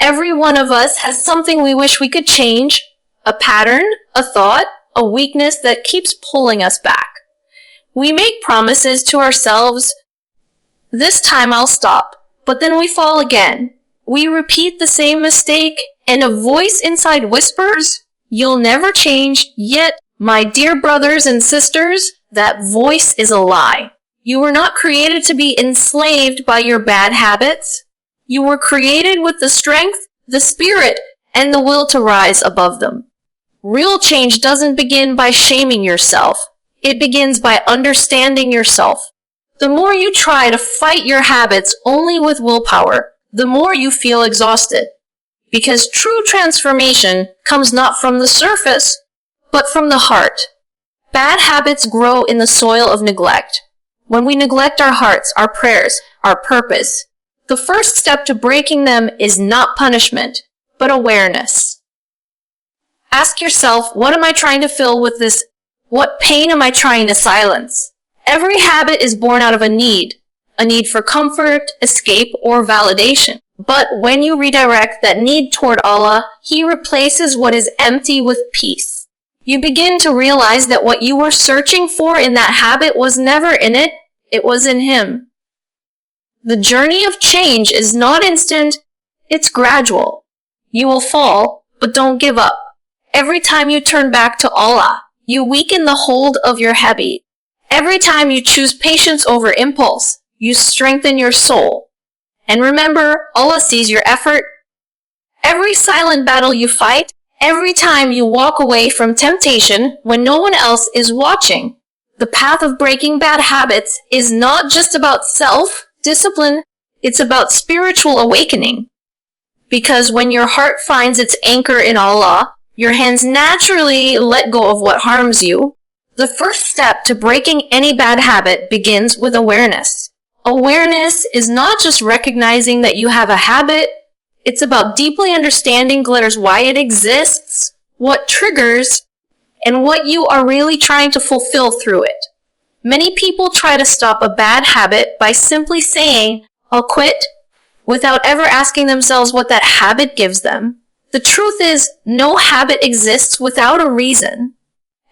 Every one of us has something we wish we could change, a pattern, a thought, a weakness that keeps pulling us back. We make promises to ourselves, this time I'll stop, but then we fall again. We repeat the same mistake, and a voice inside whispers, you'll never change, yet, my dear brothers and sisters, that voice is a lie. You were not created to be enslaved by your bad habits. You were created with the strength, the spirit, and the will to rise above them. Real change doesn't begin by shaming yourself. It begins by understanding yourself. The more you try to fight your habits only with willpower, the more you feel exhausted. Because true transformation comes not from the surface, but from the heart. Bad habits grow in the soil of neglect. When we neglect our hearts, our prayers, our purpose, the first step to breaking them is not punishment, but awareness. Ask yourself, what am I trying to fill with this? What pain am I trying to silence? Every habit is born out of a need for comfort, escape, or validation. But when you redirect that need toward Allah, He replaces what is empty with peace. You begin to realize that what you were searching for in that habit was never in it, it was in Him. The journey of change is not instant, it's gradual. You will fall, but don't give up. Every time you turn back to Allah, you weaken the hold of your habit. Every time you choose patience over impulse, you strengthen your soul. And remember, Allah sees your effort. Every silent battle you fight, every time you walk away from temptation when no one else is watching. The path of breaking bad habits is not just about self-discipline, it's about spiritual awakening. Because when your heart finds its anchor in Allah, your hands naturally let go of what harms you. The first step to breaking any bad habit begins with awareness. Awareness is not just recognizing that you have a habit, it's about deeply understanding glitters why it exists, what triggers, and what you are really trying to fulfill through it. Many people try to stop a bad habit by simply saying, I'll quit, without ever asking themselves what that habit gives them. The truth is, no habit exists without a reason.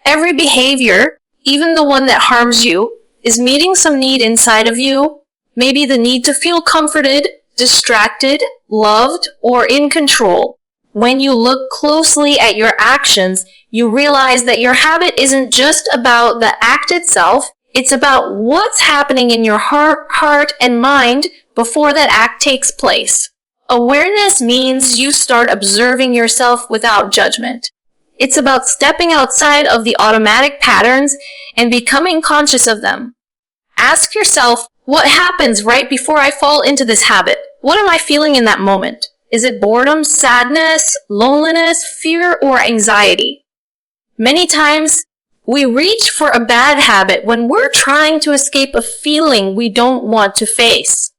Every behavior, even the one that harms you, is meeting some need inside of you. Maybe the need to feel comforted, distracted, loved, or in control. When you look closely at your actions, you realize that your habit isn't just about the act itself, it's about what's happening in your heart and mind before that act takes place. Awareness means you start observing yourself without judgment. It's about stepping outside of the automatic patterns and becoming conscious of them. Ask yourself, what happens right before I fall into this habit? What am I feeling in that moment? Is it boredom, sadness, loneliness, fear, or anxiety? Many times, we reach for a bad habit when we're trying to escape a feeling we don't want to face.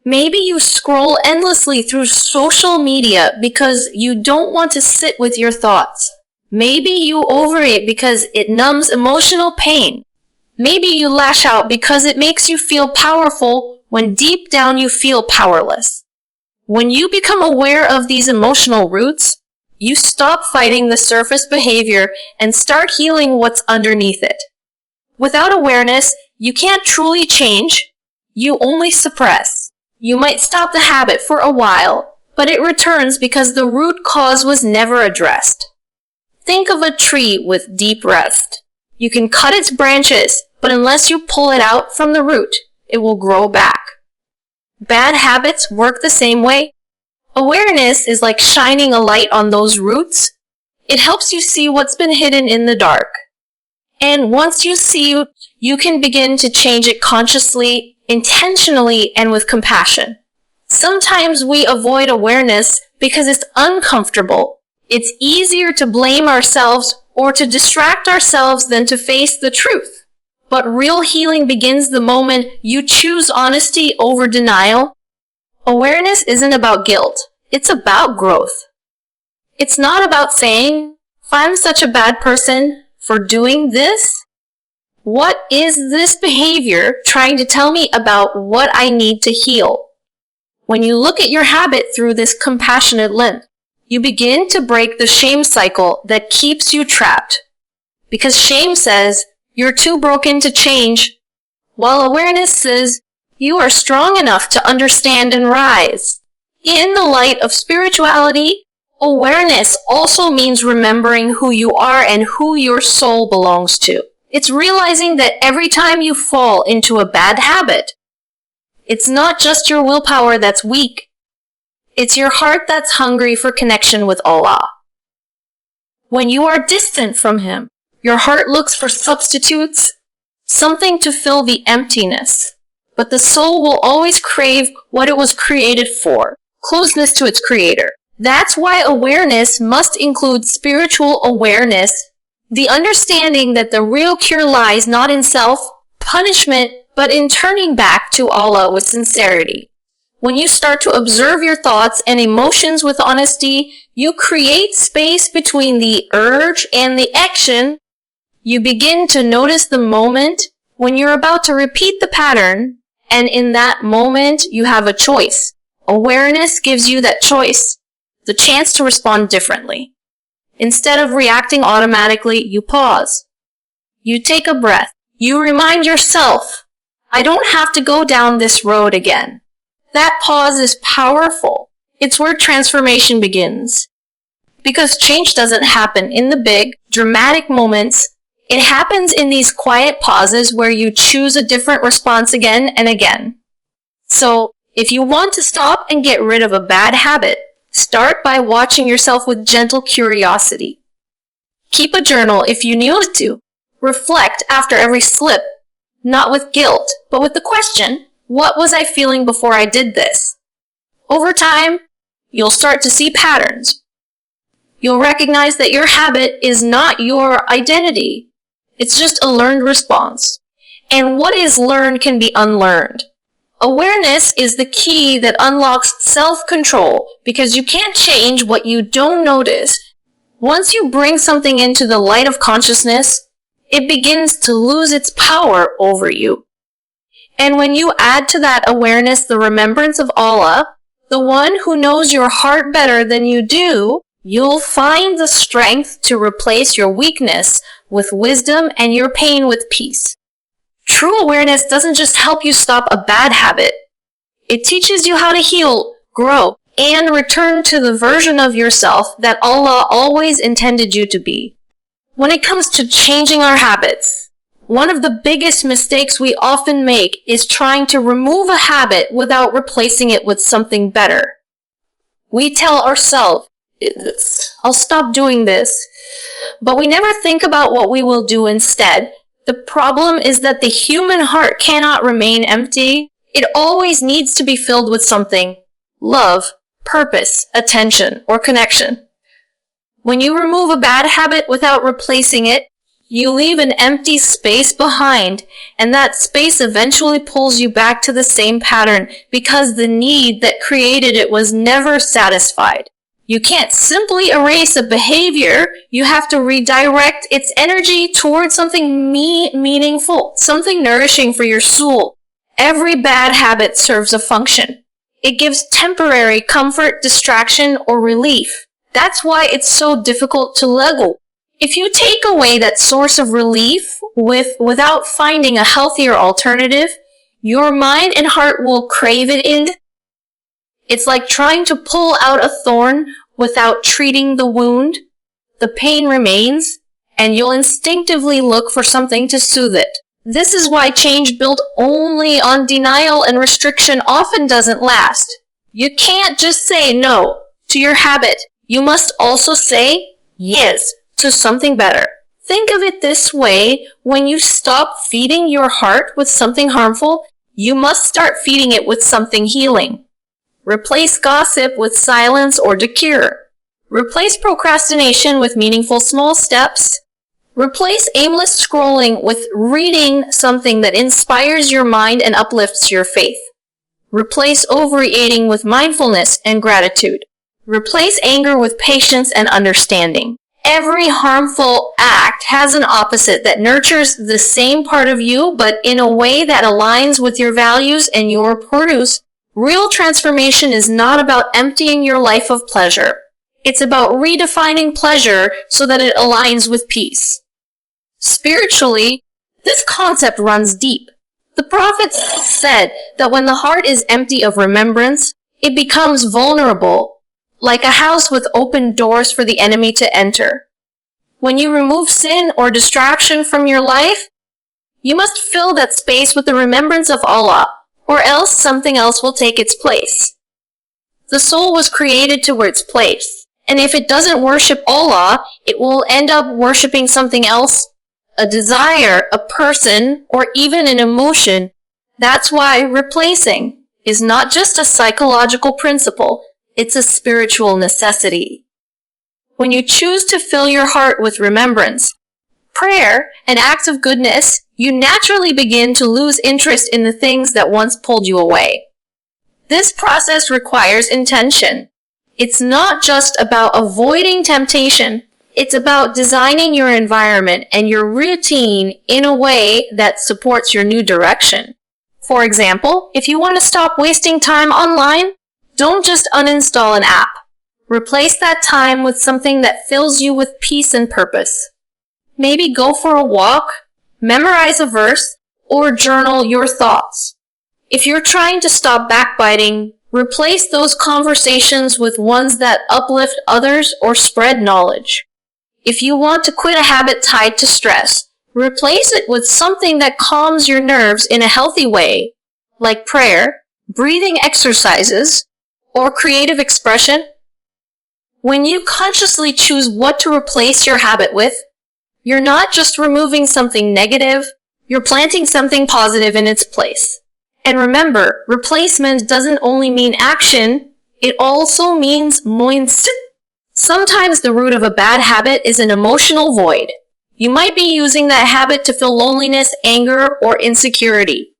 Maybe you scroll endlessly through social media because you don't want to sit with your thoughts. Maybe you overeat because it numbs emotional pain. Maybe you lash out because it makes you feel powerful when deep down you feel powerless. When you become aware of these emotional roots, you stop fighting the surface behavior and start healing what's underneath it. Without awareness, you can't truly change. You only suppress. You might stop the habit for a while, but it returns because the root cause was never addressed. Think of a tree with deep rest. You can cut its branches, but unless you pull it out from the root, it will grow back. Bad habits work the same way. Awareness is like shining a light on those roots. It helps you see what's been hidden in the dark. And once you see, you can begin to change it consciously, intentionally, and with compassion. Sometimes we avoid awareness because it's uncomfortable. It's easier to blame ourselves or to distract ourselves than to face the truth. But real healing begins the moment you choose honesty over denial. Awareness isn't about guilt. It's about growth. It's not about saying, I'm such a bad person for doing this. What is this behavior trying to tell me about what I need to heal? When you look at your habit through this compassionate lens, you begin to break the shame cycle that keeps you trapped. Because shame says, you're too broken to change, while awareness says, you are strong enough to understand and rise. In the light of spirituality, awareness also means remembering who you are and who your soul belongs to. It's realizing that every time you fall into a bad habit, it's not just your willpower that's weak. It's your heart that's hungry for connection with Allah. When you are distant from Him, your heart looks for substitutes, something to fill the emptiness. But the soul will always crave what it was created for, closeness to its creator. That's why awareness must include spiritual awareness, the understanding that the real cure lies not in self-punishment, but in turning back to Allah with sincerity. When you start to observe your thoughts and emotions with honesty, you create space between the urge and the action. You begin to notice the moment when you're about to repeat the pattern, and in that moment, you have a choice. Awareness gives you that choice, the chance to respond differently. Instead of reacting automatically, you pause. You take a breath. You remind yourself, I don't have to go down this road again. That pause is powerful. It's where transformation begins. Because change doesn't happen in the big, dramatic moments. It happens in these quiet pauses where you choose a different response again and again. So, if you want to stop and get rid of a bad habit, start by watching yourself with gentle curiosity. Keep a journal if you need to. Reflect after every slip, not with guilt, but with the question, what was I feeling before I did this? Over time, you'll start to see patterns. You'll recognize that your habit is not your identity. It's just a learned response. And what is learned can be unlearned. Awareness is the key that unlocks self-control because you can't change what you don't notice. Once you bring something into the light of consciousness, it begins to lose its power over you. And when you add to that awareness the remembrance of Allah, the one who knows your heart better than you do, you'll find the strength to replace your weakness with wisdom and your pain with peace. True awareness doesn't just help you stop a bad habit. It teaches you how to heal, grow, and return to the version of yourself that Allah always intended you to be. When it comes to changing our habits, one of the biggest mistakes we often make is trying to remove a habit without replacing it with something better. We tell ourselves, I'll stop doing this, but we never think about what we will do instead. The problem is that the human heart cannot remain empty. It always needs to be filled with something: love, purpose, attention, or connection. When you remove a bad habit without replacing it, you leave an empty space behind, and that space eventually pulls you back to the same pattern because the need that created it was never satisfied. You can't simply erase a behavior. You have to redirect its energy towards something meaningful, something nourishing for your soul. Every bad habit serves a function. It gives temporary comfort, distraction, or relief. That's why it's so difficult to let go. If you take away that source of relief without finding a healthier alternative, your mind and heart will crave it in. It's like trying to pull out a thorn without treating the wound. The pain remains, and you'll instinctively look for something to soothe it. This is why change built only on denial and restriction often doesn't last. You can't just say no to your habit. You must also say yes to something better. Think of it this way: when you stop feeding your heart with something harmful, you must start feeding it with something healing. Replace gossip with silence or decor. Replace procrastination with meaningful small steps. Replace aimless scrolling with reading something that inspires your mind and uplifts your faith. Replace overeating with mindfulness and gratitude. Replace anger with patience and understanding. Every harmful act has an opposite that nurtures the same part of you, but in a way that aligns with your values and your purpose. Real transformation is not about emptying your life of pleasure. It's about redefining pleasure so that it aligns with peace. Spiritually, this concept runs deep. The prophets said that when the heart is empty of remembrance, it becomes vulnerable, like a house with open doors for the enemy to enter. When you remove sin or distraction from your life, you must fill that space with the remembrance of Allah, or else something else will take its place. The soul was created to its place, and if it doesn't worship Allah, it will end up worshiping something else, a desire, a person, or even an emotion. That's why replacing is not just a psychological principle, it's a spiritual necessity. When you choose to fill your heart with remembrance, prayer, and acts of goodness, you naturally begin to lose interest in the things that once pulled you away. This process requires intention. It's not just about avoiding temptation, it's about designing your environment and your routine in a way that supports your new direction. For example, if you want to stop wasting time online, don't just uninstall an app. Replace that time with something that fills you with peace and purpose. Maybe go for a walk, memorize a verse, or journal your thoughts. If you're trying to stop backbiting, replace those conversations with ones that uplift others or spread knowledge. If you want to quit a habit tied to stress, replace it with something that calms your nerves in a healthy way, like prayer, breathing exercises, or creative expression. When you consciously choose what to replace your habit with, you're not just removing something negative, you're planting something positive in its place. And remember, replacement doesn't only mean action, it also means mindset. Sometimes the root of a bad habit is an emotional void. You might be using that habit to fill loneliness, anger, or insecurity.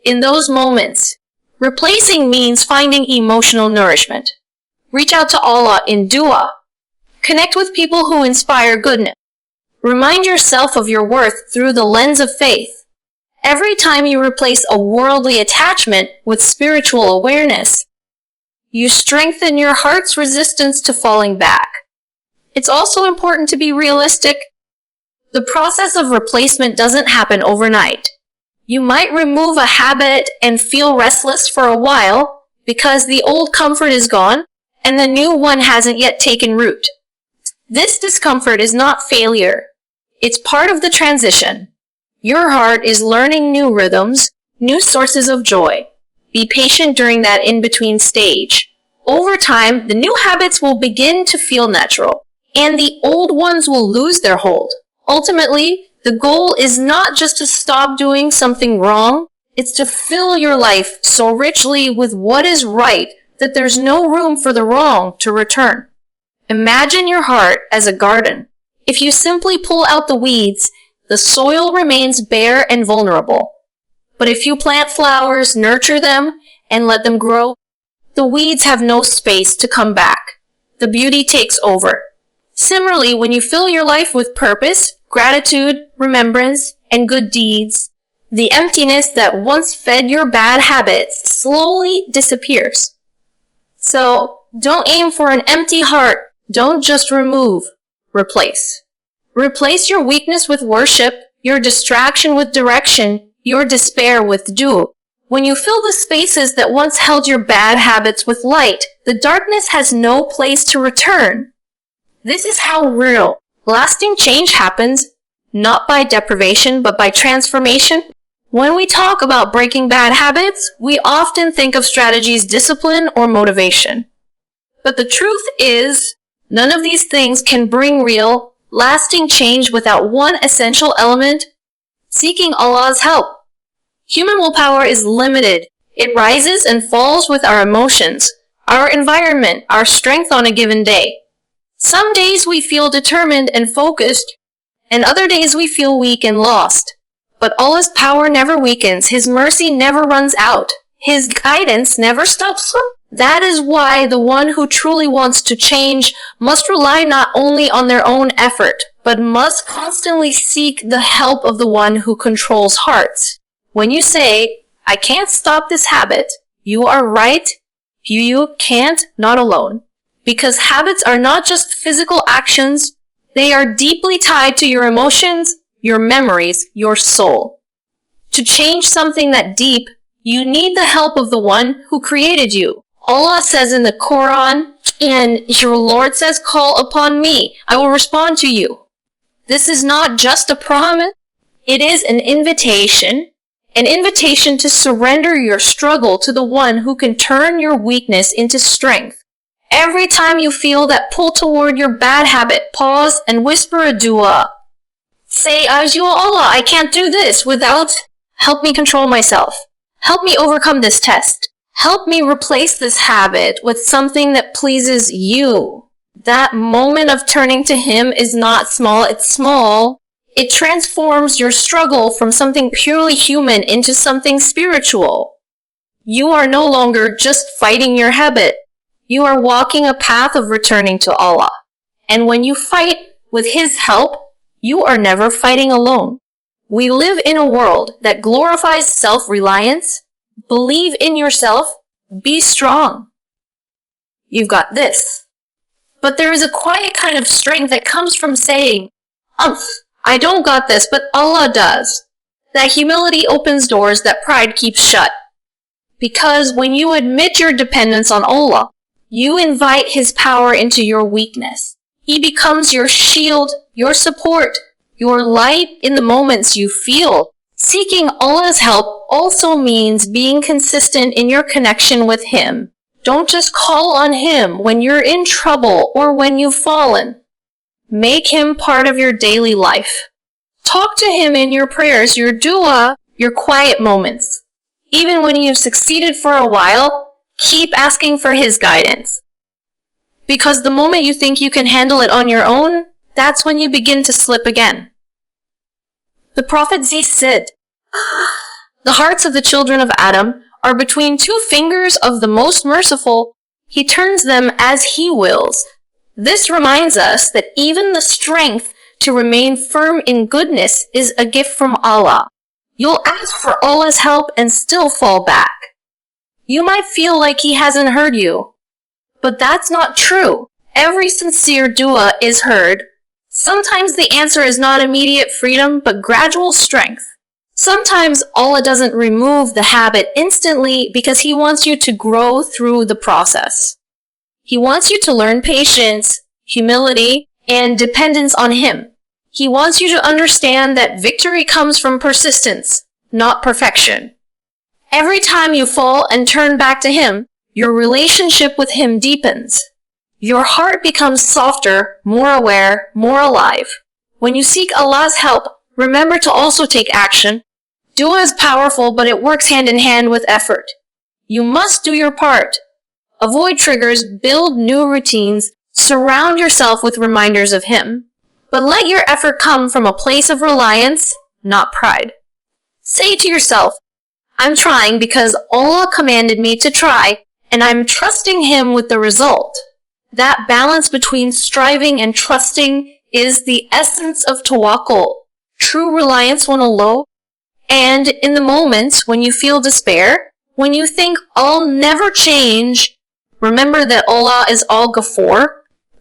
In those moments, replacing means finding emotional nourishment. Reach out to Allah in dua. Connect with people who inspire goodness. Remind yourself of your worth through the lens of faith. Every time you replace a worldly attachment with spiritual awareness, you strengthen your heart's resistance to falling back. It's also important to be realistic. The process of replacement doesn't happen overnight. You might remove a habit and feel restless for a while because the old comfort is gone and the new one hasn't yet taken root. This discomfort is not failure. It's part of the transition. Your heart is learning new rhythms, new sources of joy. Be patient during that in-between stage. Over time, the new habits will begin to feel natural, and the old ones will lose their hold. Ultimately, the goal is not just to stop doing something wrong, it's to fill your life so richly with what is right that there's no room for the wrong to return. Imagine your heart as a garden. If you simply pull out the weeds, the soil remains bare and vulnerable. But if you plant flowers, nurture them, and let them grow, the weeds have no space to come back. The beauty takes over. Similarly, when you fill your life with purpose, gratitude, remembrance, and good deeds, the emptiness that once fed your bad habits slowly disappears. So, don't aim for an empty heart. Don't just remove. Replace. Replace your weakness with worship, your distraction with direction, your despair with dua. When you fill the spaces that once held your bad habits with light, the darkness has no place to return. This is how real, lasting change happens, not by deprivation, but by transformation. When we talk about breaking bad habits, we often think of strategies, discipline, or motivation. But the truth is, none of these things can bring real, lasting change without one essential element: seeking Allah's help. Human willpower is limited. It rises and falls with our emotions, our environment, our strength on a given day. Some days we feel determined and focused, and other days we feel weak and lost. But Allah's power never weakens. His mercy never runs out. His guidance never stops. That is why the one who truly wants to change must rely not only on their own effort, but must constantly seek the help of the one who controls hearts. When you say, "I can't stop this habit," You are right. You can't, not alone. Because habits are not just physical actions, they are deeply tied to your emotions, your memories, your soul. To change something that deep, you need the help of the one who created you. Allah says in the Quran, and your Lord says, call upon me, I will respond to you. This is not just a promise, it is an invitation to surrender your struggle to the one who can turn your weakness into strength. Every time you feel that pull toward your bad habit, pause and whisper a dua. Say, Ya Allah, I can't do this without. Help me control myself. Help me overcome this test. Help me replace this habit with something that pleases you. That moment of turning to Him is not small, it's small. It transforms your struggle from something purely human into something spiritual. You are no longer just fighting your habit. You are walking a path of returning to Allah. And when you fight with His help, you are never fighting alone. We live in a world that glorifies self-reliance. Believe in yourself. Be strong. You've got this. But there is a quiet kind of strength that comes from saying, I don't got this, but Allah does. That humility opens doors that pride keeps shut. Because when you admit your dependence on Allah, you invite His power into your weakness. He becomes your shield, your support, your light in the moments you feel. Seeking Allah's help also means being consistent in your connection with Him. Don't just call on Him when you're in trouble or when you've fallen. Make Him part of your daily life. Talk to Him in your prayers, your dua, your quiet moments. Even when you've succeeded for a while, keep asking for His guidance. Because the moment you think you can handle it on your own, that's when you begin to slip again. The Prophet said, the hearts of the children of Adam are between two fingers of the Most Merciful. He turns them as He wills. This reminds us that even the strength to remain firm in goodness is a gift from Allah. You'll ask for Allah's help and still fall back. You might feel like He hasn't heard you, but that's not true. Every sincere dua is heard. Sometimes the answer is not immediate freedom, but gradual strength. Sometimes Allah doesn't remove the habit instantly because He wants you to grow through the process. He wants you to learn patience, humility, and dependence on Him. He wants you to understand that victory comes from persistence, not perfection. Every time you fall and turn back to Him, your relationship with Him deepens. Your heart becomes softer, more aware, more alive. When you seek Allah's help, remember to also take action. Dua is powerful, but it works hand in hand with effort. You must do your part. Avoid triggers, build new routines, surround yourself with reminders of Him. But let your effort come from a place of reliance, not pride. Say to yourself, I'm trying because Allah commanded me to try, and I'm trusting Him with the result. That balance between striving and trusting is the essence of tawakkul, true reliance on Allah. And in the moments when you feel despair, when you think I'll never change, remember that Allah is Al-Ghafur,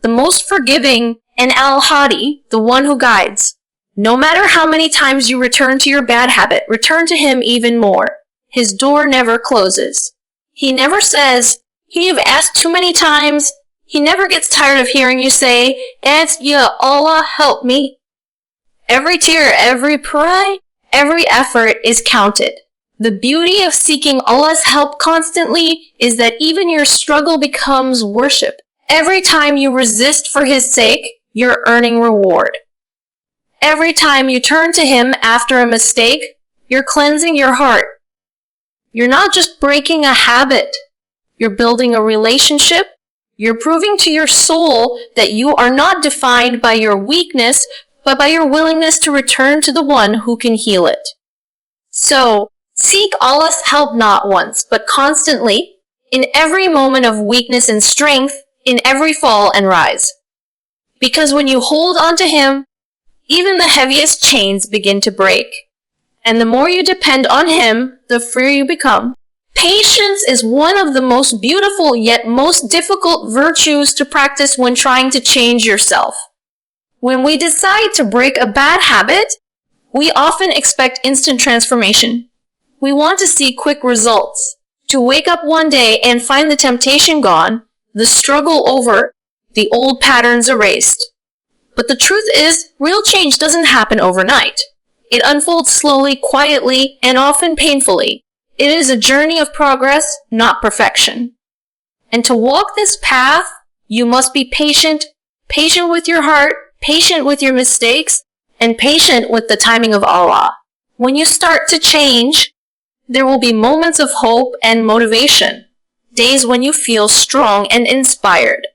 the most forgiving, and Al-Hadi, the one who guides. No matter how many times you return to your bad habit, return to Him even more. His door never closes. He never says, you've asked too many times. He never gets tired of hearing you say, Ya Allah, help me. Every tear, every prayer, every effort is counted. The beauty of seeking Allah's help constantly is that even your struggle becomes worship. Every time you resist for His sake, you're earning reward. Every time you turn to Him after a mistake, you're cleansing your heart. You're not just breaking a habit. You're building a relationship. You're proving to your soul that you are not defined by your weakness, but by your willingness to return to the one who can heal it. So, seek Allah's help not once, but constantly, in every moment of weakness and strength, in every fall and rise. Because when you hold on to Him, even the heaviest chains begin to break. And the more you depend on Him, the freer you become. Patience is one of the most beautiful yet most difficult virtues to practice when trying to change yourself. When we decide to break a bad habit, we often expect instant transformation. We want to see quick results, to wake up one day and find the temptation gone, the struggle over, the old patterns erased. But the truth is, real change doesn't happen overnight. It unfolds slowly, quietly, and often painfully. It is a journey of progress, not perfection. And to walk this path, you must be patient, patient with your heart, patient with your mistakes, and patient with the timing of Allah. When you start to change, there will be moments of hope and motivation, days when you feel strong and inspired.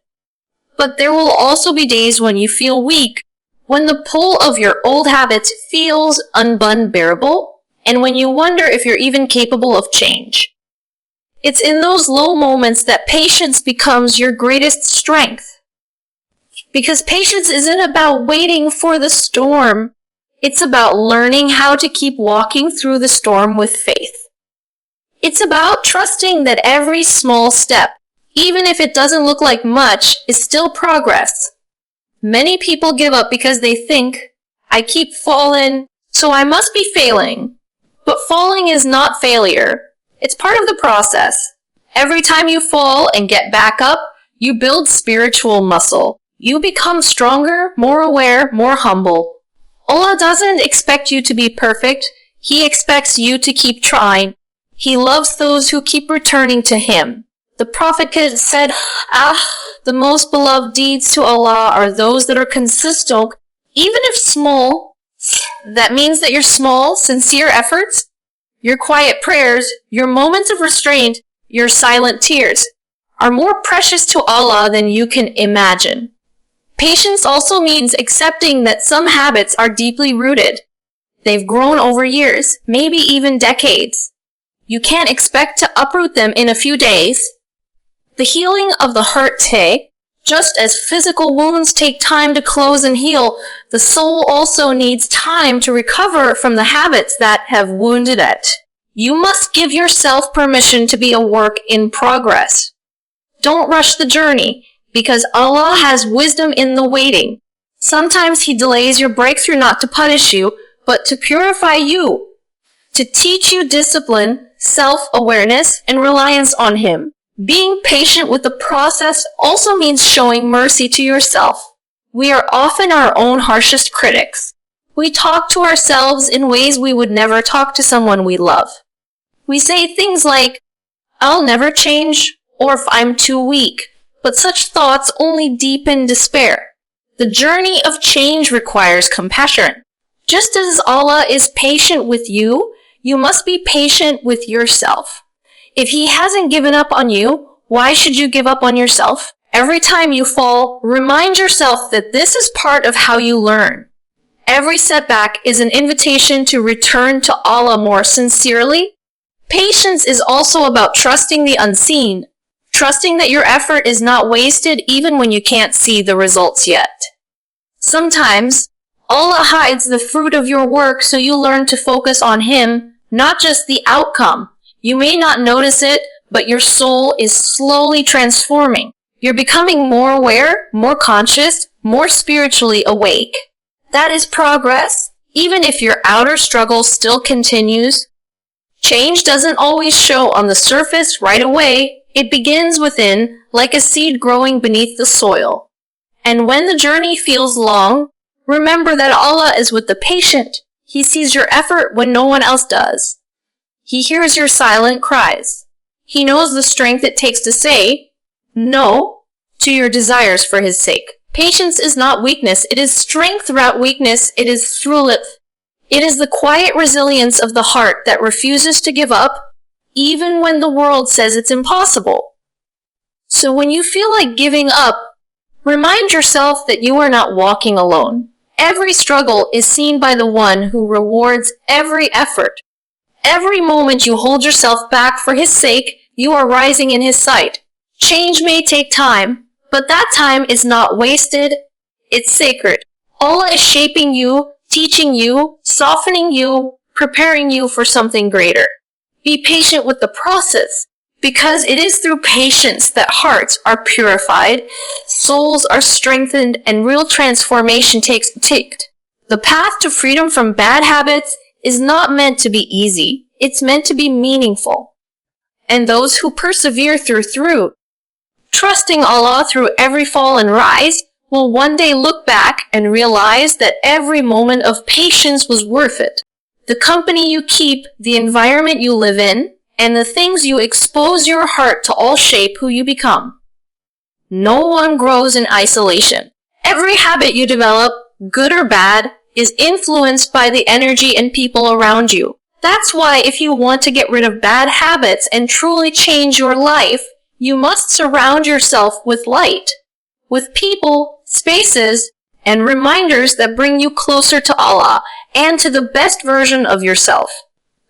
But there will also be days when you feel weak, when the pull of your old habits feels unbearable, and when you wonder if you're even capable of change. It's in those low moments that patience becomes your greatest strength. Because patience isn't about waiting for the storm. It's about learning how to keep walking through the storm with faith. It's about trusting that every small step, even if it doesn't look like much, is still progress. Many people give up because they think, I keep falling, so I must be failing. But falling is not failure. It's part of the process. Every time you fall and get back up, you build spiritual muscle. You become stronger, more aware, more humble. Allah doesn't expect you to be perfect. He expects you to keep trying. He loves those who keep returning to Him. The Prophet said, the most beloved deeds to Allah are those that are consistent, even if small. That means that your small, sincere efforts, your quiet prayers, your moments of restraint, your silent tears, are more precious to Allah than you can imagine. Patience also means accepting that some habits are deeply rooted. They've grown over years, maybe even decades. You can't expect to uproot them in a few days. The healing of the heart takes, just as physical wounds take time to close and heal, the soul also needs time to recover from the habits that have wounded it. You must give yourself permission to be a work in progress. Don't rush the journey, because Allah has wisdom in the waiting. Sometimes He delays your breakthrough not to punish you, but to purify you, to teach you discipline, self-awareness, and reliance on Him. Being patient with the process also means showing mercy to yourself. We are often our own harshest critics. We talk to ourselves in ways we would never talk to someone we love. We say things like, I'll never change, or if I'm too weak, but such thoughts only deepen despair. The journey of change requires compassion. Just as Allah is patient with you, you must be patient with yourself. If He hasn't given up on you, why should you give up on yourself? Every time you fall, remind yourself that this is part of how you learn. Every setback is an invitation to return to Allah more sincerely. Patience is also about trusting the unseen, trusting that your effort is not wasted even when you can't see the results yet. Sometimes, Allah hides the fruit of your work so you learn to focus on Him, not just the outcome. You may not notice it, but your soul is slowly transforming. You're becoming more aware, more conscious, more spiritually awake. That is progress, even if your outer struggle still continues. Change doesn't always show on the surface right away. It begins within, like a seed growing beneath the soil. And when the journey feels long, remember that Allah is with the patient. He sees your effort when no one else does. He hears your silent cries. He knows the strength it takes to say no to your desires for His sake. Patience is not weakness. It is strength throughout weakness. It is thulith. It is the quiet resilience of the heart that refuses to give up, even when the world says it's impossible. So when you feel like giving up, remind yourself that you are not walking alone. Every struggle is seen by the One who rewards every effort. Every moment you hold yourself back for His sake, you are rising in His sight. Change may take time, but that time is not wasted. It's sacred. Allah is shaping you, teaching you, softening you, preparing you for something greater. Be patient with the process, because it is through patience that hearts are purified, souls are strengthened, and real transformation takes place. The path to freedom from bad habits is not meant to be easy. It's meant to be meaningful. And those who persevere through trusting Allah through every fall and rise, will one day look back and realize that every moment of patience was worth it. The company you keep, the environment you live in, and the things you expose your heart to all shape who you become. No one grows in isolation. Every habit you develop, good or bad, is influenced by the energy and people around you. That's why if you want to get rid of bad habits and truly change your life, you must surround yourself with light, with people, spaces, and reminders that bring you closer to Allah and to the best version of yourself.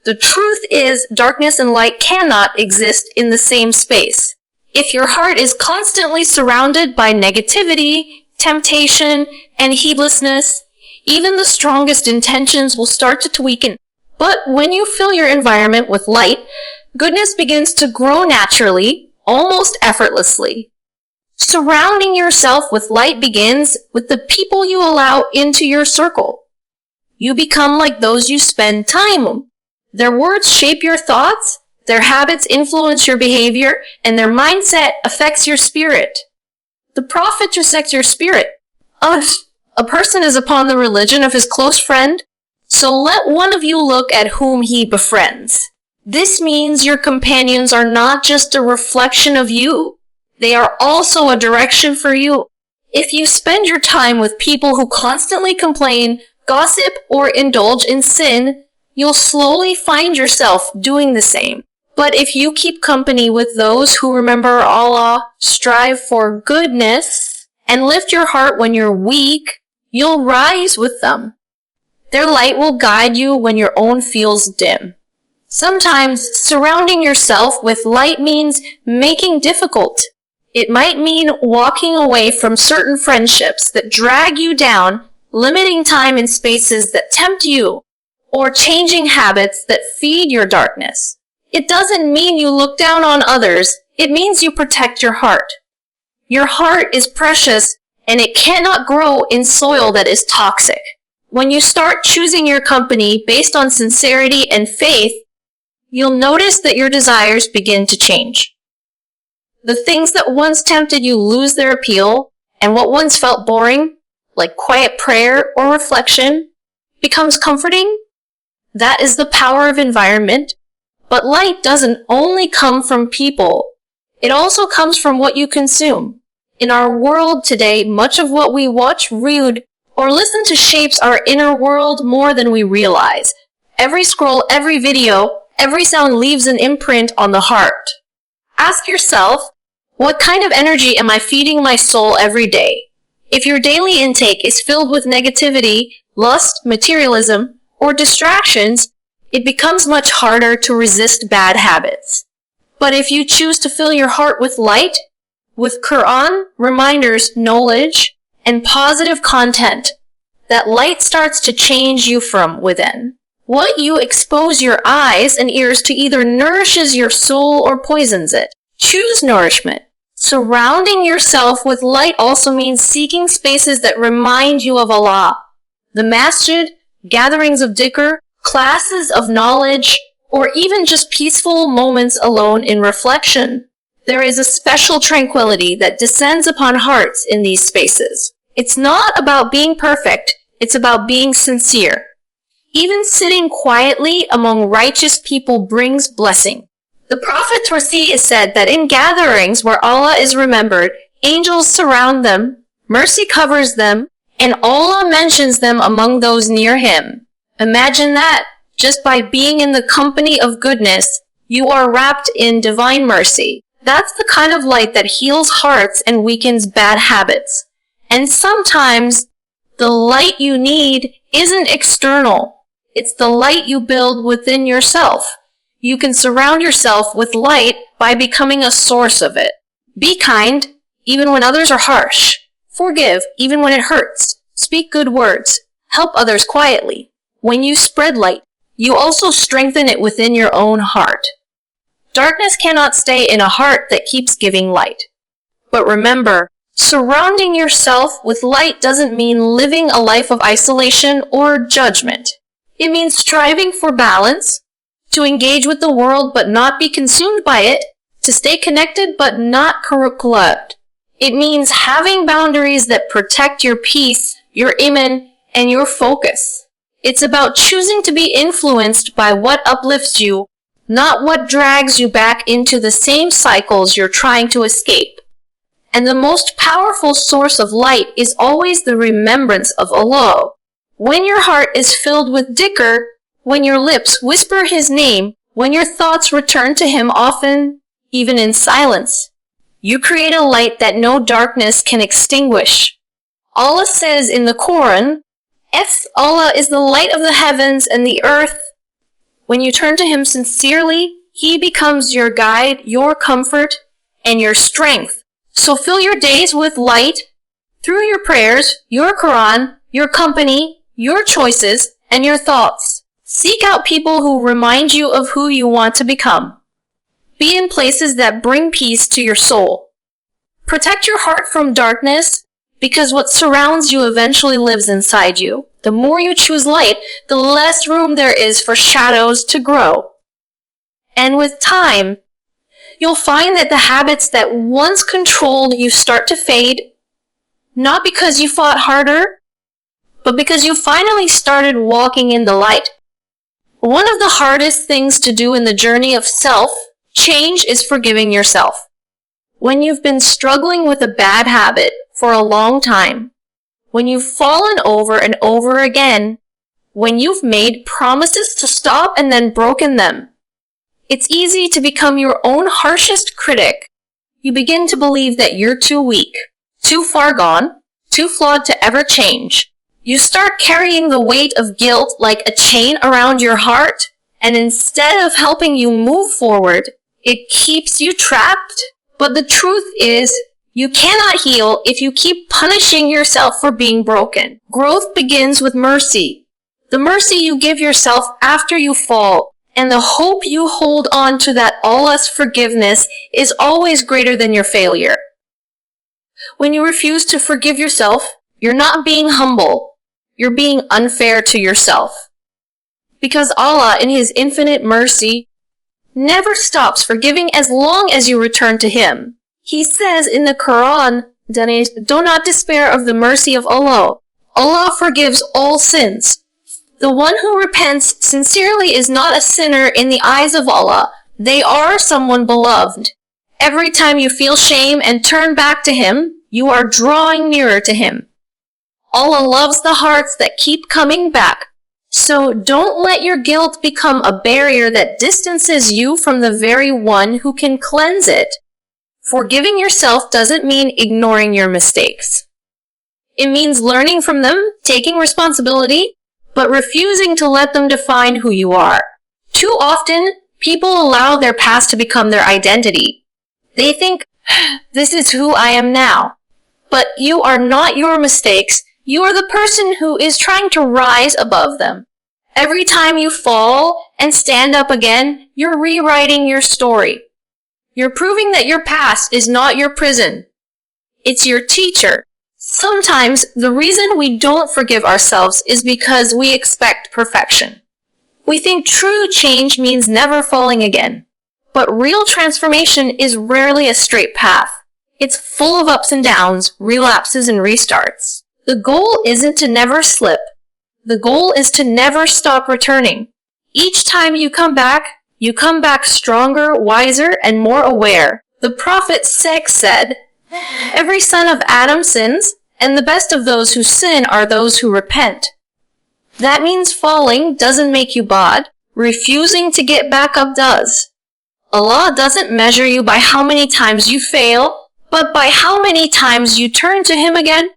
The truth is, darkness and light cannot exist in the same space. If your heart is constantly surrounded by negativity, temptation, and heedlessness, even the strongest intentions will start to weaken. But when you fill your environment with light, goodness begins to grow naturally, almost effortlessly. Surrounding yourself with light begins with the people you allow into your circle. You become like those you spend time with. Their words shape your thoughts, their habits influence your behavior, and their mindset affects your spirit. The Prophet dissects your spirit. A person is upon the religion of his close friend, so let one of you look at whom he befriends. This means your companions are not just a reflection of you. They are also a direction for you. If you spend your time with people who constantly complain, gossip, or indulge in sin, you'll slowly find yourself doing the same. But if you keep company with those who remember Allah, strive for goodness, and lift your heart when you're weak, you'll rise with them. Their light will guide you when your own feels dim. Sometimes surrounding yourself with light means making difficult. It might mean walking away from certain friendships that drag you down, limiting time and spaces that tempt you, or changing habits that feed your darkness. It doesn't mean you look down on others. It means you protect your heart. Your heart is precious, and it cannot grow in soil that is toxic. When you start choosing your company based on sincerity and faith, you'll notice that your desires begin to change. The things that once tempted you lose their appeal, and what once felt boring, like quiet prayer or reflection, becomes comforting. That is the power of environment. But light doesn't only come from people. It also comes from what you consume. In our world today, much of what we watch, read, or listen to shapes our inner world more than we realize. Every scroll, every video, every sound leaves an imprint on the heart. Ask yourself, what kind of energy am I feeding my soul every day? If your daily intake is filled with negativity, lust, materialism, or distractions, it becomes much harder to resist bad habits. But if you choose to fill your heart with light, with Quran, reminders, knowledge, and positive content, that light starts to change you from within. What you expose your eyes and ears to either nourishes your soul or poisons it. Choose nourishment. Surrounding yourself with light also means seeking spaces that remind you of Allah. The masjid, gatherings of dhikr, classes of knowledge, or even just peaceful moments alone in reflection. There is a special tranquility that descends upon hearts in these spaces. It's not about being perfect, it's about being sincere. Even sitting quietly among righteous people brings blessing. The Prophet Torsi said that in gatherings where Allah is remembered, angels surround them, mercy covers them, and Allah mentions them among those near Him. Imagine that, just by being in the company of goodness, you are wrapped in divine mercy. That's the kind of light that heals hearts and weakens bad habits. And sometimes, the light you need isn't external. It's the light you build within yourself. You can surround yourself with light by becoming a source of it. Be kind, even when others are harsh. Forgive, even when it hurts. Speak good words. Help others quietly. When you spread light, you also strengthen it within your own heart. Darkness cannot stay in a heart that keeps giving light. But remember, surrounding yourself with light doesn't mean living a life of isolation or judgment. It means striving for balance, to engage with the world but not be consumed by it, to stay connected but not corrupt. It means having boundaries that protect your peace, your iman, and your focus. It's about choosing to be influenced by what uplifts you, not what drags you back into the same cycles you're trying to escape. And the most powerful source of light is always the remembrance of Allah. When your heart is filled with dhikr, when your lips whisper His name, when your thoughts return to Him often, even in silence, you create a light that no darkness can extinguish. Allah says in the Quran, "Yes, Allah is the light of the heavens and the earth." When you turn to Him sincerely, He becomes your guide, your comfort, and your strength. So fill your days with light through your prayers, your Quran, your company, your choices, and your thoughts. Seek out people who remind you of who you want to become. Be in places that bring peace to your soul. Protect your heart from darkness, because what surrounds you eventually lives inside you. The more you choose light, the less room there is for shadows to grow. And with time, you'll find that the habits that once controlled you start to fade, not because you fought harder, but because you finally started walking in the light. One of the hardest things to do in the journey of self-change is forgiving yourself. When you've been struggling with a bad habit for a long time, when you've fallen over and over again, when you've made promises to stop and then broken them, it's easy to become your own harshest critic. You begin to believe that you're too weak, too far gone, too flawed to ever change. You start carrying the weight of guilt like a chain around your heart, and instead of helping you move forward, it keeps you trapped. But the truth is, you cannot heal if you keep punishing yourself for being broken. Growth begins with mercy. The mercy you give yourself after you fall, and the hope you hold on to that Allah's forgiveness is always greater than your failure. When you refuse to forgive yourself, you're not being humble. You're being unfair to yourself. Because Allah, in His infinite mercy, never stops forgiving as long as you return to Him. He says in the Quran, "Do not despair of the mercy of Allah. Allah forgives all sins. The one who repents sincerely is not a sinner in the eyes of Allah. They are someone beloved. Every time you feel shame and turn back to Him, you are drawing nearer to Him. Allah loves the hearts that keep coming back. So don't let your guilt become a barrier that distances you from the very one who can cleanse it. Forgiving yourself doesn't mean ignoring your mistakes. It means learning from them, taking responsibility, but refusing to let them define who you are. Too often, people allow their past to become their identity. They think, this is who I am now. But you are not your mistakes. You are the person who is trying to rise above them. Every time you fall and stand up again, you're rewriting your story. You're proving that your past is not your prison. It's your teacher. Sometimes the reason we don't forgive ourselves is because we expect perfection. We think true change means never falling again. But real transformation is rarely a straight path. It's full of ups and downs, relapses and restarts. The goal isn't to never slip. The goal is to never stop returning. Each time you come back stronger, wiser, and more aware. The Prophet said, "Every son of Adam sins, and the best of those who sin are those who repent." That means falling doesn't make you bad. Refusing to get back up does. Allah doesn't measure you by how many times you fail, but by how many times you turn to Him again.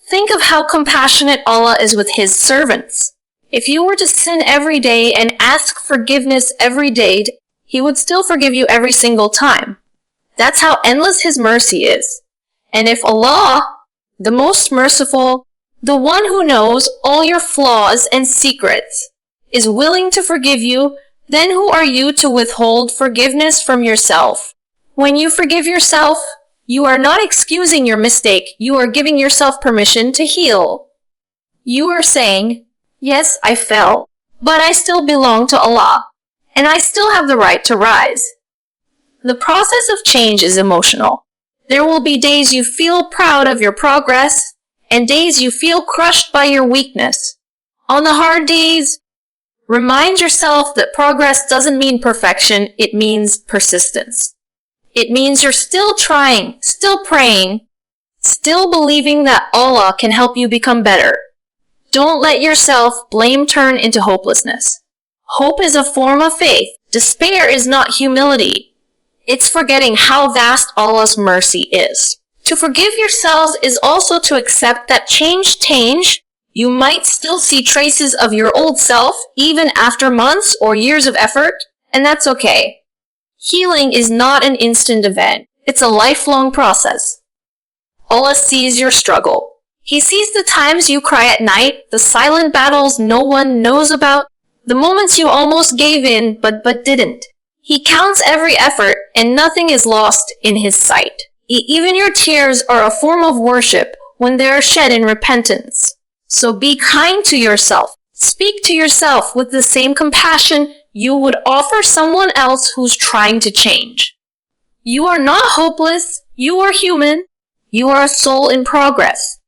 Think of how compassionate Allah is with His servants. If you were to sin every day and ask forgiveness every day, He would still forgive you every single time. That's how endless His mercy is. And if Allah, the most merciful, the one who knows all your flaws and secrets, is willing to forgive you, then who are you to withhold forgiveness from yourself? When you forgive yourself, you are not excusing your mistake. You are giving yourself permission to heal. You are saying, yes, I fell, but I still belong to Allah, and I still have the right to rise. The process of change is emotional. There will be days you feel proud of your progress, and days you feel crushed by your weakness. On the hard days, remind yourself that progress doesn't mean perfection, it means persistence. It means you're still trying, still praying, still believing that Allah can help you become better. Don't let your self-blame turn into hopelessness. Hope is a form of faith. Despair is not humility. It's forgetting how vast Allah's mercy is. To forgive yourselves is also to accept that change. You might still see traces of your old self, even after months or years of effort, and that's okay. Healing is not an instant event. It's a lifelong process. Allah sees your struggle. He sees the times you cry at night, the silent battles no one knows about, the moments you almost gave in but didn't. He counts every effort, and nothing is lost in His sight. Even your tears are a form of worship when they are shed in repentance. So be kind to yourself. Speak to yourself with the same compassion you would offer someone else who's trying to change. You are not hopeless. You are human. You are a soul in progress.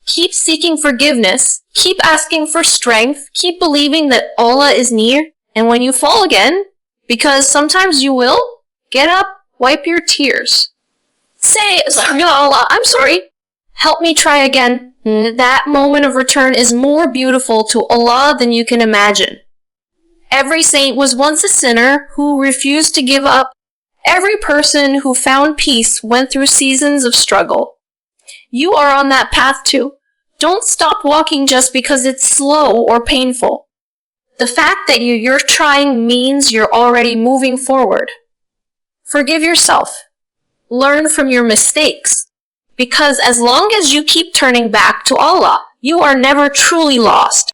Keep seeking forgiveness. Keep asking for strength. Keep believing that Allah is near. And when you fall again, because sometimes you will, get up, wipe your tears. Say, Ya Allah, I'm sorry. Help me try again. That moment of return is more beautiful to Allah than you can imagine. Every saint was once a sinner who refused to give up. Every person who found peace went through seasons of struggle. You are on that path too. Don't stop walking just because it's slow or painful. The fact that you're trying means you're already moving forward. Forgive yourself. Learn from your mistakes. Because as long as you keep turning back to Allah, you are never truly lost.